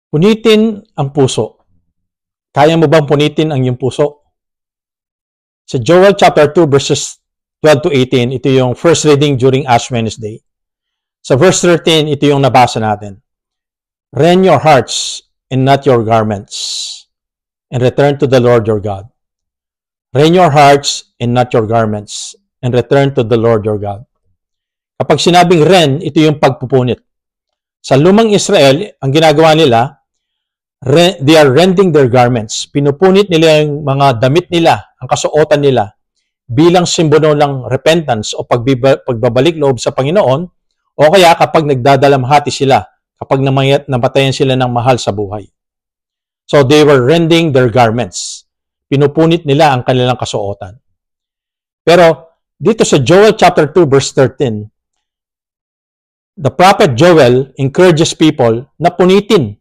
Punitin ang puso. Kaya mo bang punitin ang iyong puso? Sa Joel chapter 2 verses 12 to 18, ito yung first reading during Ash Wednesday. Sa verse 13, ito yung nabasa natin. Rend your hearts and not your garments, and return to the Lord your God. Rend your hearts and not your garments, and return to the Lord your God. Kapag sinabing rend, ito yung pagpupunit. Sa lumang Israel, ang ginagawa nila, they are rending their garments. Pinupunit nila yung mga damit nila, ang kasuotan nila, bilang simbolo ng repentance o pagbabalik loob sa Panginoon, o kaya kapag nagdadalamhati sila, kapag namatayan sila ng mahal sa buhay. So they were rending their garments. Pinupunit nila ang kanilang kasuotan. Pero dito sa Joel chapter 2 verse 13, the prophet Joel encourages people na punitin,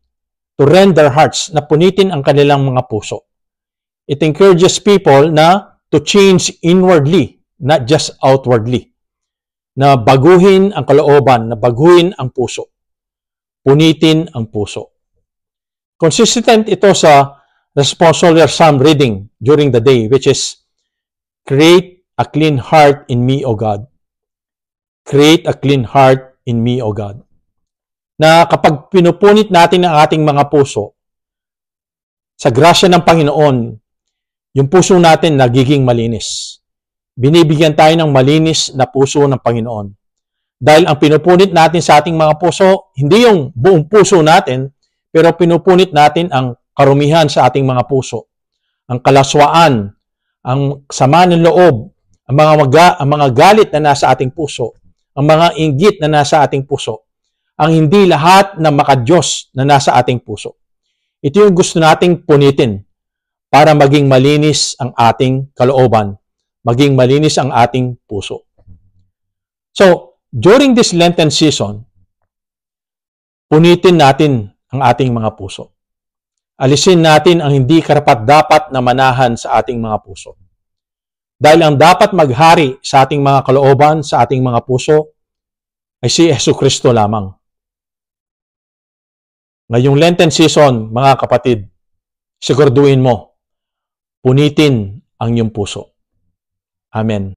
to rend their hearts, na punitin ang kanilang mga puso. It encourages people na to change inwardly, not just outwardly. Na baguhin ang kalooban, na baguhin ang puso. Punitin ang puso. Consistent ito sa responsorial psalm reading during the day, which is, create a clean heart in me, O God. Create a clean heart in me, O God. Na kapag pinupunit natin ang ating mga puso, sa grasya ng Panginoon, yung puso natin nagiging malinis. Binibigyan tayo ng malinis na puso ng Panginoon. Dahil ang pinupunit natin sa ating mga puso, hindi yung buong puso natin, pero pinupunit natin ang karumihan sa ating mga puso. Ang kalaswaan, ang sama ng loob, ang mga galit na nasa ating puso, ang mga inggit na nasa ating puso, ang hindi lahat na makadiyos na nasa ating puso. Ito yung gusto nating punitin para maging malinis ang ating kalooban, maging malinis ang ating puso. So, during this Lenten season, punitin natin ang ating mga puso. Alisin natin ang hindi karapat-dapat na manahan sa ating mga puso. Dahil ang dapat maghari sa ating mga kalooban, sa ating mga puso, ay si Jesucristo lamang. Ngayong Lenten season, mga kapatid, siguraduhin mo, punitin ang iyong puso. Amen.